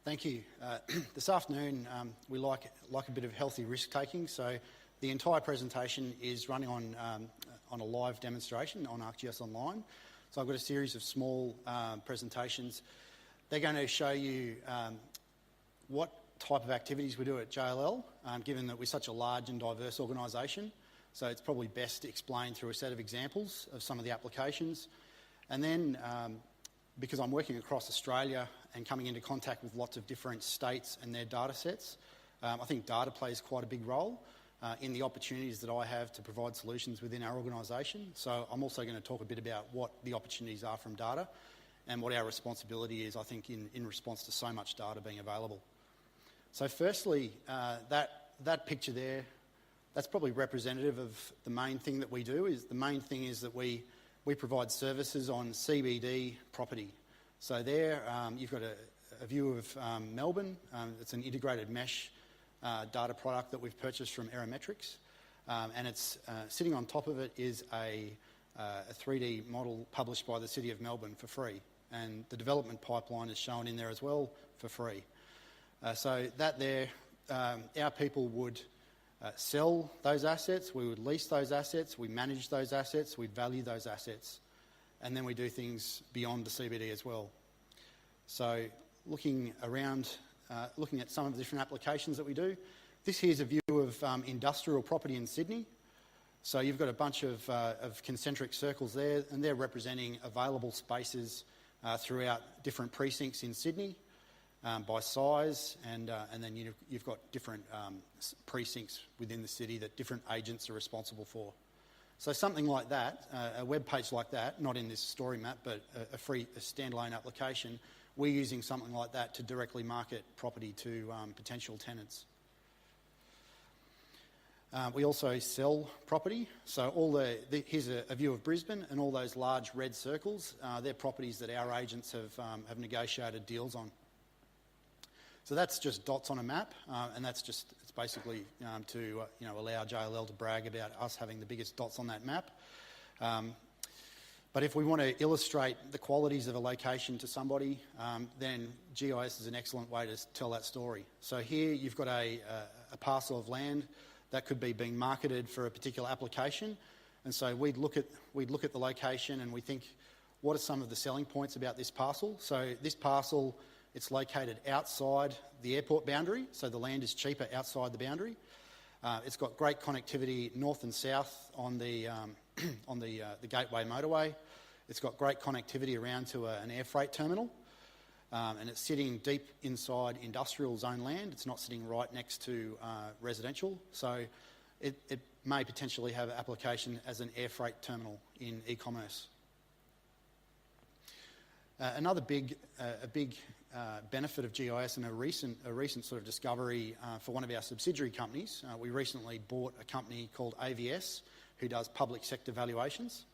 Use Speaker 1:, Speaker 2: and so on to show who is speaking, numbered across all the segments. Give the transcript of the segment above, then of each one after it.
Speaker 1: Thank you. This afternoon we like a bit of healthy risk taking, so the entire presentation is running on a live demonstration on ArcGIS Online. So I've got a series of small presentations. They're going to show you what type of activities we do at JLL, given that we're such a large and diverse organisation. So it's probably best to explain through a set of examples of some of the applications. And then, because I'm working across Australia and coming into contact with lots of different states and their data sets, I think data plays quite a big role in the opportunities that I have to provide solutions within our organisation. So I'm also going to talk a bit about what the opportunities are from data and what our responsibility is, I think, in response to so much data being available. So firstly, that picture there, that's probably representative of the main thing that we do. The main thing is that we provide services on CBD property. So there you've got a view of Melbourne. It's an integrated mesh data product that we've purchased from Aerometrics, and it's sitting on top of it is a 3D model published by the City of Melbourne for free, and the development pipeline is shown in there as well for free. So that there, our people would sell those assets, we would lease those assets, we manage those assets, we value those assets, and then we do things beyond the CBD as well. So looking around, looking at some of the different applications that we do, this here's a view of industrial property in Sydney. So you've got a bunch of concentric circles there, and they're representing available spaces throughout different precincts in Sydney. By size, and then you've got different precincts within the city that different agents are responsible for. So something like that, a web page like that, not in this story map, but a standalone application, we're using something like that to directly market property to potential tenants. We also sell property. So here's a view of Brisbane, and all those large red circles, they're properties that our agents have negotiated deals on. So that's just dots on a map, and it's basically to allow JLL to brag about us having the biggest dots on that map. But if we want to illustrate the qualities of a location to somebody, then GIS is an excellent way to tell that story. So here you've got a parcel of land that could be being marketed for a particular application, and so we'd look at the location and we think, what are some of the selling points about this parcel? So this parcel, it's located outside the airport boundary, so the land is cheaper outside the boundary. It's got great connectivity north and south on the Gateway motorway. It's got great connectivity around to an air freight terminal, and it's sitting deep inside industrial zone land. It's not sitting right next to residential, so it may potentially have application as an air freight terminal in e-commerce. Another big benefit of GIS, and a recent sort of discovery for one of our subsidiary companies. We recently bought a company called AVS who does public sector valuations.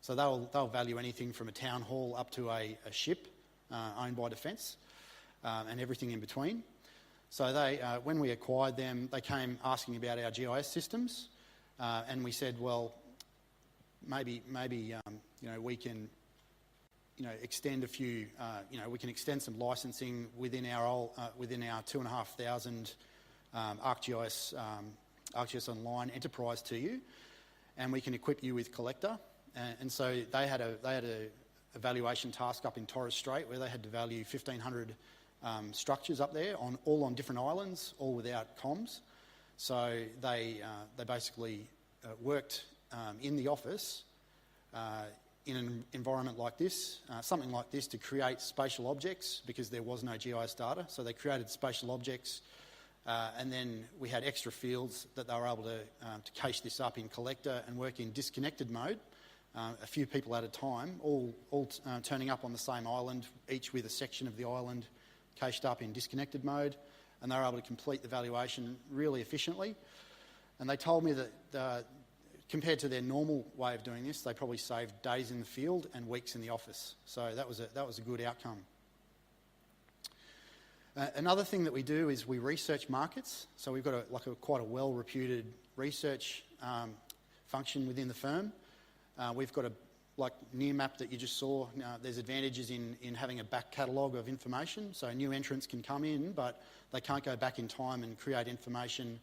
Speaker 1: So they'll value anything from a town hall up to a ship owned by Defence, and everything in between. So when we acquired them, they came asking about our GIS systems, and we said, well, maybe we can extend a few. We can extend some licensing within our 2,500 ArcGIS Online enterprise to you, and we can equip you with Collector. And so they had a valuation task up in Torres Strait where they had to value 1,500 structures up there, all on different islands, all without comms. So they basically worked in the office. In an environment like this, something like this, to create spatial objects because there was no GIS data. So they created spatial objects, and then we had extra fields that they were able to cache this up in Collector and work in disconnected mode, a few people at a time, all turning up on the same island, each with a section of the island cached up in disconnected mode, and they were able to complete the valuation really efficiently. And they told me that compared to their normal way of doing this, they probably saved days in the field and weeks in the office. So that was a good outcome. Another thing that we do is we research markets. So we've got quite a well-reputed research function within the firm. We've got like near map that you just saw, there's advantages in having a back catalogue of information. So new entrants can come in, but they can't go back in time and create information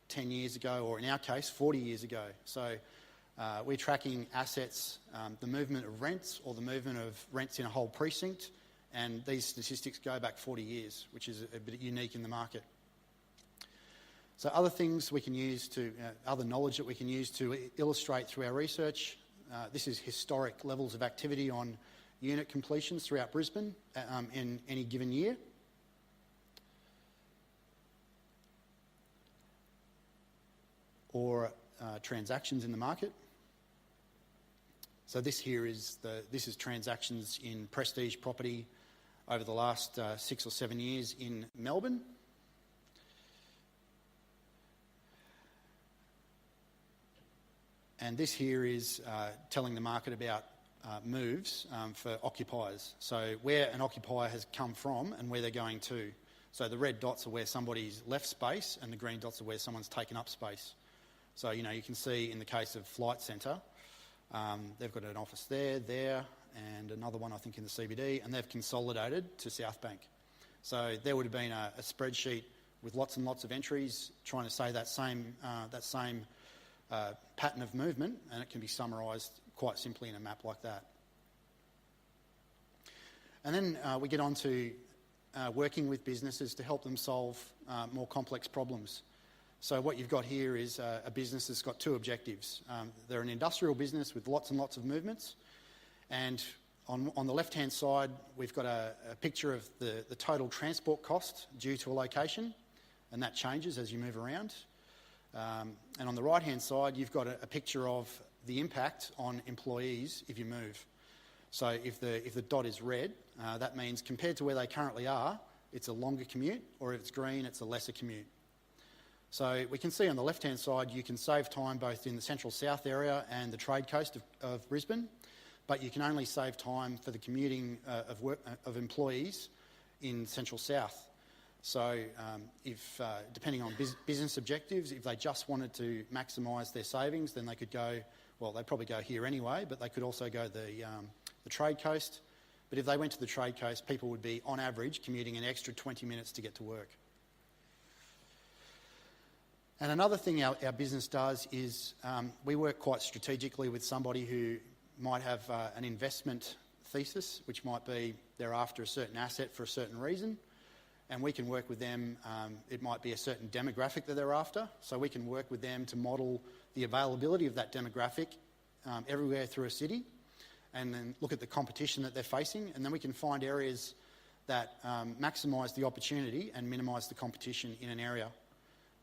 Speaker 1: 10 years ago, or in our case, 40 years ago. So we're tracking assets, the movement of rents or the movement of rents in a whole precinct, and these statistics go back 40 years, which is a bit unique in the market. So other things we can use to, other knowledge that we can use to illustrate through our research, this is historic levels of activity on unit completions throughout Brisbane in any given year. Or transactions in the market. So this here is transactions in prestige property over the last 6 or 7 years in Melbourne. And this here is telling the market about moves for occupiers. So where an occupier has come from and where they're going to. So the red dots are where somebody's left space and the green dots are where someone's taken up space. So, you know, you can see in the case of Flight Centre, they've got an office there, and another one, I think, in the CBD, and they've consolidated to South Bank. So there would have been a spreadsheet with lots and lots of entries trying to say that same pattern of movement, and it can be summarised quite simply in a map like that. And then we get on to working with businesses to help them solve more complex problems. So what you've got here is a business that's got two objectives. They're an industrial business with lots and lots of movements, and on the left-hand side we've got a picture of the total transport cost due to a location, and that changes as you move around. And on the right-hand side you've got a picture of the impact on employees if you move. So if the dot is red, that means compared to where they currently are, it's a longer commute, or if it's green, it's a lesser commute. So we can see on the left-hand side you can save time both in the central south area and the trade coast of Brisbane, but you can only save time for the commuting of employees in central south. So if depending on business objectives, if they just wanted to maximise their savings, then they could go, well, they'd probably go here anyway, but they could also go the trade coast. But if they went to the trade coast, people would be, on average, commuting an extra 20 minutes to get to work. And another thing our business does is we work quite strategically with somebody who might have an investment thesis, which might be they're after a certain asset for a certain reason, and we can work with them. It might be a certain demographic that they're after, so we can work with them to model the availability of that demographic everywhere through a city, and then look at the competition that they're facing, and then we can find areas that maximise the opportunity and minimise the competition in an area.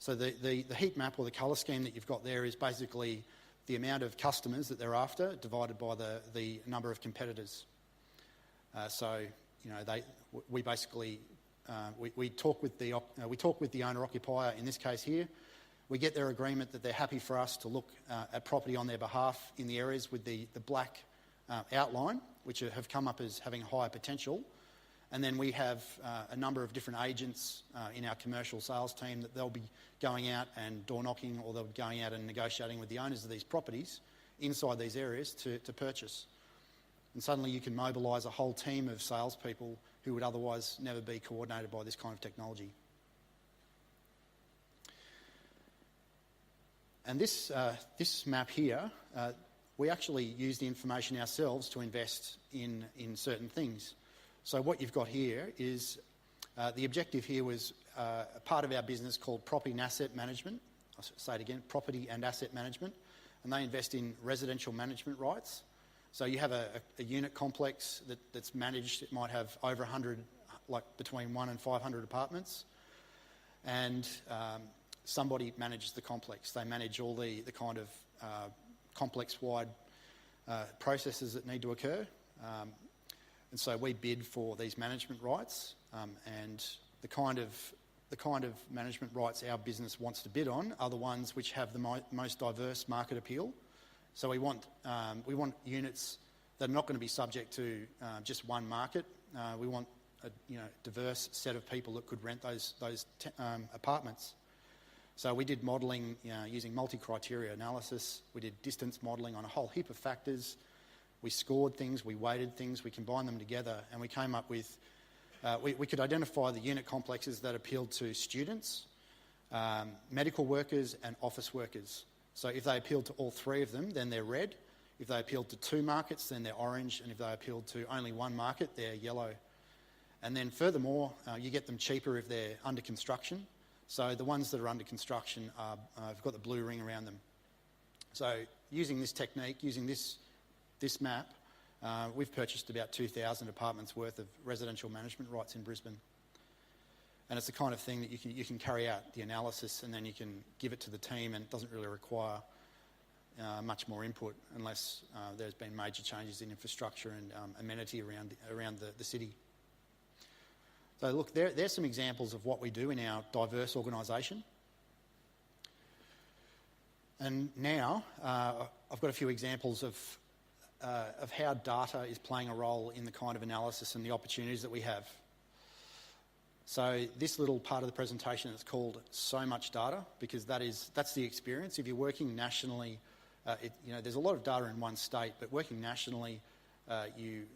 Speaker 1: So the heat map or the colour scheme that you've got there is basically the amount of customers that they're after divided by the number of competitors. So you know we basically we talk with the owner occupier in this case here. We get their agreement that they're happy for us to look at property on their behalf in the areas with the black outline, which have come up as having higher potential. And then we have a number of different agents in our commercial sales team that they'll be going out and door knocking, or they'll be going out and negotiating with the owners of these properties inside these areas to purchase. And suddenly you can mobilise a whole team of salespeople who would otherwise never be coordinated by this kind of technology. And this map here, we actually use the information ourselves to invest in certain things. So what you've got here is the objective here was a part of our business called property and asset management. I'll say it again, property and asset management. And they invest in residential management rights. So you have a unit complex that's managed. It might have over 100, like between 1 and 500 apartments. And somebody manages the complex. They manage all the kind of complex-wide processes that need to occur. And so we bid for these management rights, and the kind of management rights our business wants to bid on are the ones which have the most diverse market appeal. So we want units that are not going to be subject to just one market. We want a diverse set of people that could rent those apartments. So we did modelling using multi-criteria analysis. We did distance modelling on a whole heap of factors. We scored things, we weighted things, we combined them together, and we came up with, we could identify the unit complexes that appealed to students, medical workers and office workers. So if they appealed to all three of them, then they're red. If they appealed to two markets, then they're orange. And if they appealed to only one market, they're yellow. And then furthermore, you get them cheaper if they're under construction. So the ones that are under construction have got the blue ring around them. So using this technique, using this map, we've purchased about 2,000 apartments worth of residential management rights in Brisbane. And it's the kind of thing that you can carry out the analysis and then you can give it to the team, and it doesn't really require much more input unless there's been major changes in infrastructure and amenity around the city. So look, there's some examples of what we do in our diverse organisation. And now I've got a few examples of how data is playing a role in the kind of analysis and the opportunities that we have. So this little part of the presentation is called So Much Data, because that's the experience. If you're working nationally, there's a lot of data in one state, but working nationally, you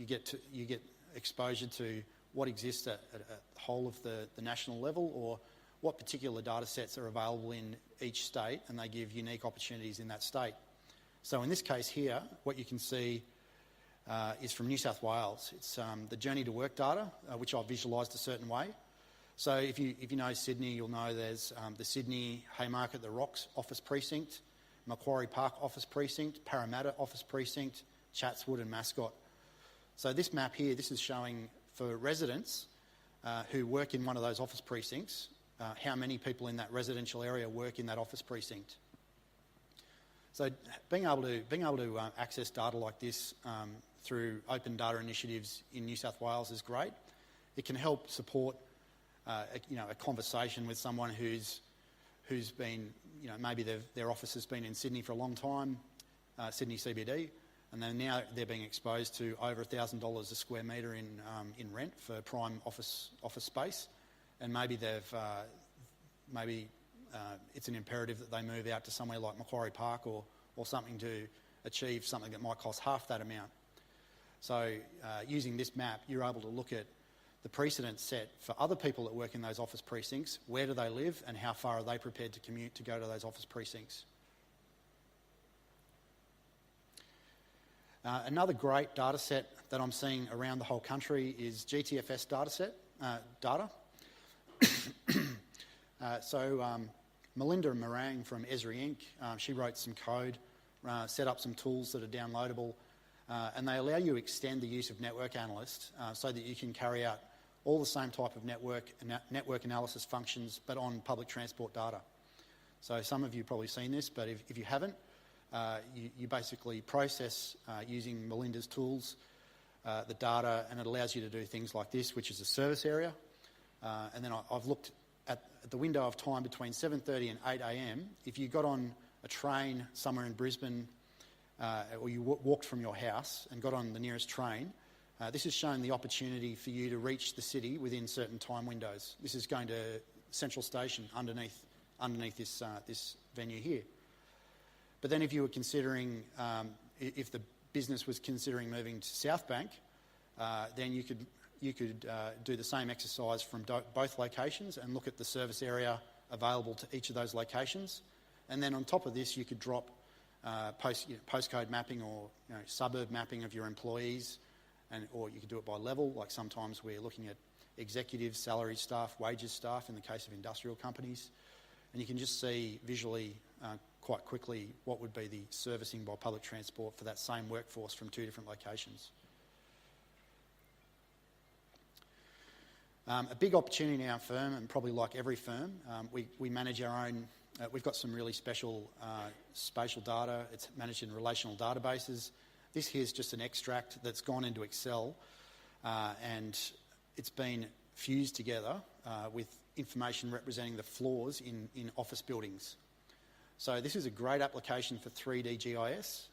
Speaker 1: get exposure to what exists at the whole of the national level, or what particular data sets are available in each state, and they give unique opportunities in that state. So in this case here, what you can see is from New South Wales. It's the journey to work data, which I've visualised a certain way. So if you know Sydney, you'll know there's the Sydney Haymarket, the Rocks office precinct, Macquarie Park office precinct, Parramatta office precinct, Chatswood and Mascot. So this map here, this is showing for residents who work in one of those office precincts, how many people in that residential area work in that office precinct. So being able to access data like this through open data initiatives in New South Wales is great. It can help support a conversation with someone who's been, maybe their office has been in Sydney for a long time, Sydney CBD, and then now they're being exposed to over $1,000 a square metre in rent for prime office space, and maybe it's an imperative that they move out to somewhere like Macquarie Park or something to achieve something that might cost half that amount. So using this map, you're able to look at the precedent set for other people that work in those office precincts, where do they live and how far are they prepared to commute to go to those office precincts. Another great data set that I'm seeing around the whole country is GTFS data. Melinda Morang from Esri Inc., she wrote some code, set up some tools that are downloadable, and they allow you to extend the use of Network Analyst so that you can carry out all the same type of network analysis functions, but on public transport data. So some of you have probably seen this, but if you haven't, you basically process using Melinda's tools the data, and it allows you to do things like this, which is a service area. And then I've looked at the window of time between 7:30 and 8 a.m. If you got on a train somewhere in Brisbane, or you walked from your house and got on the nearest train, this is showing the opportunity for you to reach the city within certain time windows. This is going to Central Station underneath this venue here. But then if you were considering, if the business was considering moving to South Bank, then you could do the same exercise from both locations and look at the service area available to each of those locations. And then on top of this, you could drop postcode mapping or suburb mapping of your employees, or you could do it by level. Like sometimes we're looking at executives, salaried staff, wages staff in the case of industrial companies. And you can just see visually quite quickly what would be the servicing by public transport for that same workforce from two different locations. A big opportunity in our firm, and probably like every firm, we manage our own. We've got some really special spatial data. It's managed in relational databases. This here is just an extract that's gone into Excel, and it's been fused together with information representing the floors in office buildings. So this is a great application for 3D GIS.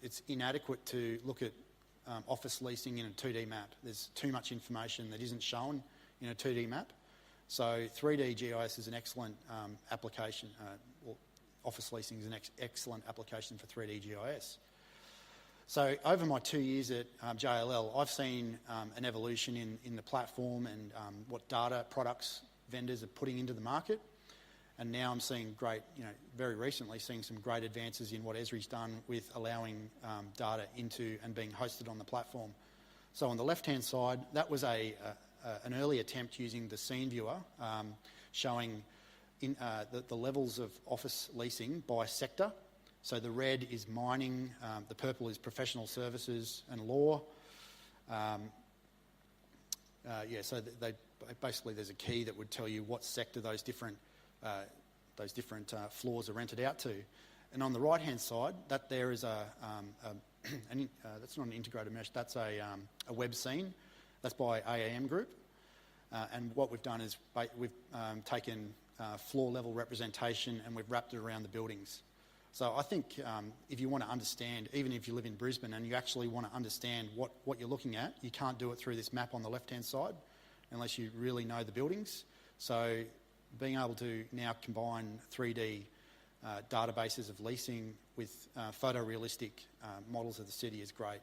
Speaker 1: It's inadequate to look at office leasing in a 2D map. There's too much information that isn't shown in a 2D map. So 3D GIS is an excellent application. Office leasing is an excellent application for 3D GIS. So over my 2 years at JLL, I've seen an evolution in the platform and what data products vendors are putting into the market. And now I'm seeing very recently seeing some great advances in what Esri's done with allowing data into and being hosted on the platform. So on the left-hand side, that was an early attempt using the scene viewer, showing the levels of office leasing by sector. So the red is mining, the purple is professional services and law. So basically there's a key that would tell you what sector those different floors are rented out to. And on the right-hand side, that there is that's not an integrated mesh, that's a web scene. That's by AAM Group. And what we've done is we've taken floor-level representation and we've wrapped it around the buildings. So I think if you want to understand, even if you live in Brisbane and you actually want to understand what you're looking at, you can't do it through this map on the left-hand side unless you really know the buildings. So being able to now combine 3D databases of leasing with photorealistic models of the city is great.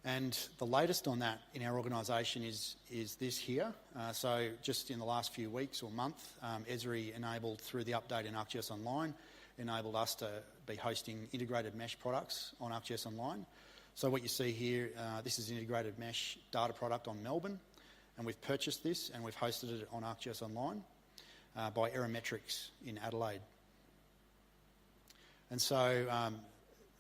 Speaker 1: And the latest on that in our organisation is this here. So just in the last few weeks or month, Esri enabled, through the update in ArcGIS Online, enabled us to be hosting integrated mesh products on ArcGIS Online. So what you see here, this is an integrated mesh data product on Melbourne, and we've purchased this and we've hosted it on ArcGIS Online by Aerometrics in Adelaide. And so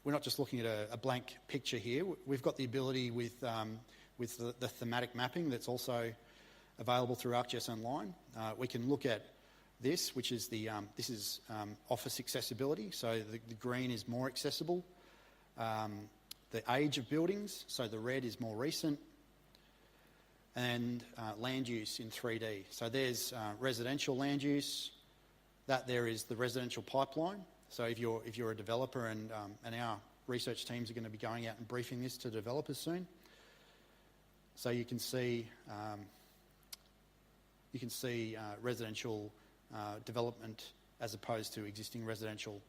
Speaker 1: we're not just looking at a blank picture here. We've got the ability with the thematic mapping that's also available through ArcGIS Online. We can look at this, which is this is office accessibility. So the green is more accessible. The age of buildings, so the red is more recent. And land use in 3D. So there's residential land use. That there is the residential pipeline. So if you're a developer and our research teams are going to be going out and briefing this to developers soon. So you can see residential development as opposed to existing residential.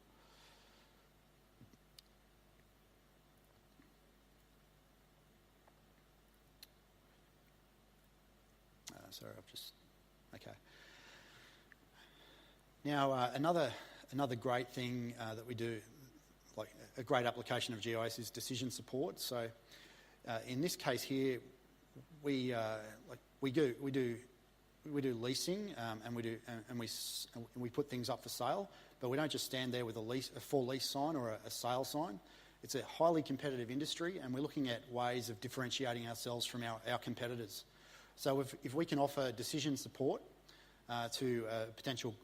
Speaker 1: Okay. Now another great thing that we do, like a great application of GIS, is decision support. So in this case here, we do leasing and we put things up for sale, but we don't just stand there with a for lease sign or a sale sign. It's a highly competitive industry, and we're looking at ways of differentiating ourselves from our competitors. So if we can offer decision support to a potential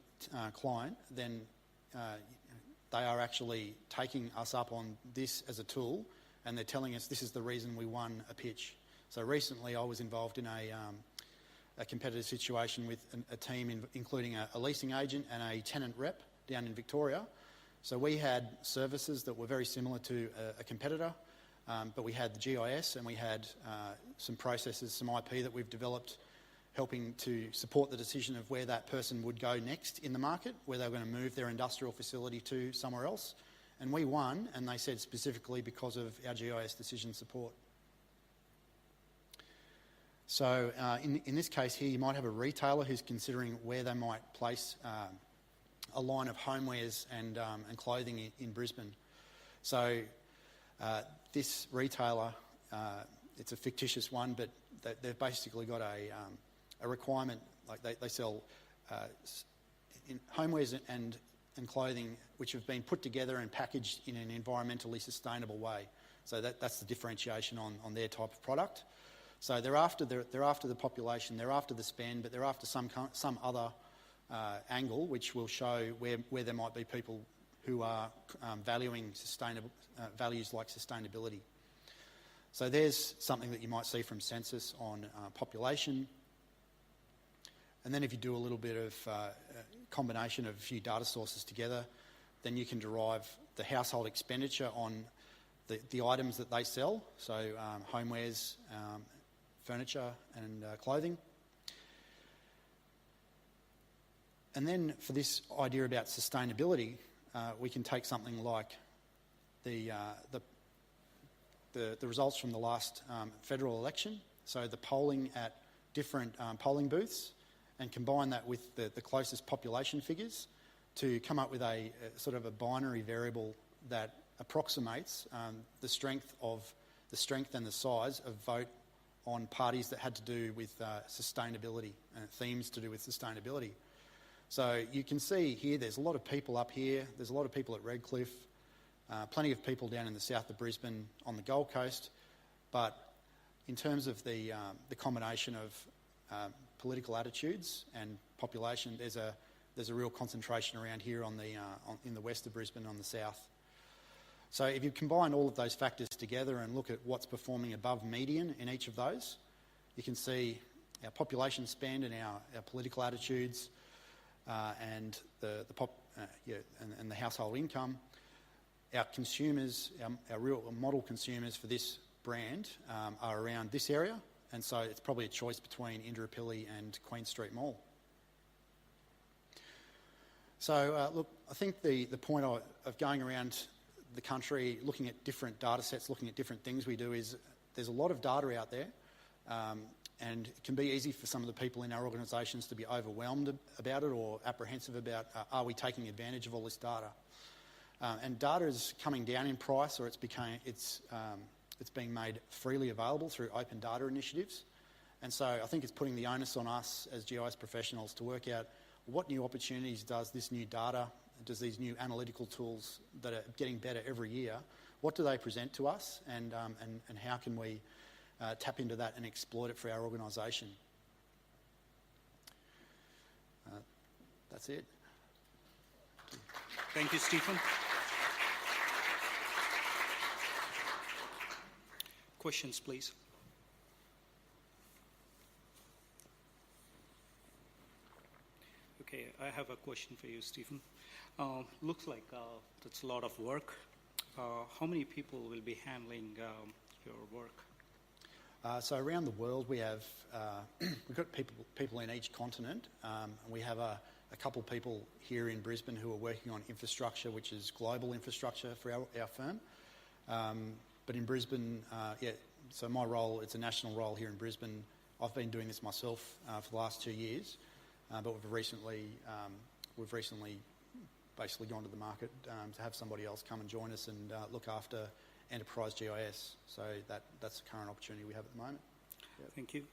Speaker 1: client, then they are actually taking us up on this as a tool, and they're telling us this is the reason we won a pitch. So recently I was involved in a competitive situation with a team including a leasing agent and a tenant rep down in Victoria. So we had services that were very similar to a competitor, but we had the GIS and we had some processes, some IP that we've developed, helping to support the decision of where that person would go next in the market, where they were going to move their industrial facility to somewhere else. And we won, and they said specifically because of our GIS decision support. So in this case here, you might have a retailer who's considering where they might place a line of homewares and clothing in Brisbane. So this retailer, it's a fictitious one, but they've basically got a requirement, like they sell in homewares and clothing which have been put together and packaged in an environmentally sustainable way. So that's the differentiation on their type of product. So they're after the population, they're after the spend, but they're after some other angle which will show where there might be people who are valuing values like sustainability. So there's something that you might see from census on population. And then if you do a little bit of combination of a few data sources together, then you can derive the household expenditure on the items that they sell, so homewares, furniture and clothing. And then for this idea about sustainability, we can take something like the results from the last federal election, so the polling at different polling booths, and combine that with the closest population figures to come up with a sort of a binary variable that approximates the strength and the size of vote on parties that had to do with sustainability, themes to do with sustainability. So you can see here there's a lot of people up here, there's a lot of people at Redcliffe, plenty of people down in the south of Brisbane on the Gold Coast, but in terms of the combination of political attitudes and population, there's a real concentration around here in the west of Brisbane on the south. So if you combine all of those factors together and look at what's performing above median in each of those, you can see our population spend and our political attitudes and the household income. Our consumers, our real model consumers for this brand are around this area, and so it's probably a choice between Indooroopilly and Queen Street Mall. So look, I think the point of going around the country, looking at different data sets, looking at different things we do is there's a lot of data out there, and it can be easy for some of the people in our organisations to be overwhelmed about it or apprehensive about are we taking advantage of all this data. And data is coming down in price, or it's being made freely available through open data initiatives. And so I think it's putting the onus on us as GIS professionals to work out what new opportunities does this new data, does these new analytical tools that are getting better every year, what do they present to us, and how can we tap into that and exploit it for our organisation? That's it.
Speaker 2: Thank you, Stephen. Questions, please. Okay, I have a question for you, Stephen. Looks like that's a lot of work. How many people will be handling your work?
Speaker 1: So around the world, we've got people in each continent. We have a couple of people here in Brisbane who are working on infrastructure, which is global infrastructure for our firm. But in Brisbane, so my role, it's a national role here in Brisbane. I've been doing this myself for the last 2 years, but we've recently basically gone to the market to have somebody else come and join us and look after enterprise GIS. So that's the current opportunity we have at the moment.
Speaker 2: Thank you.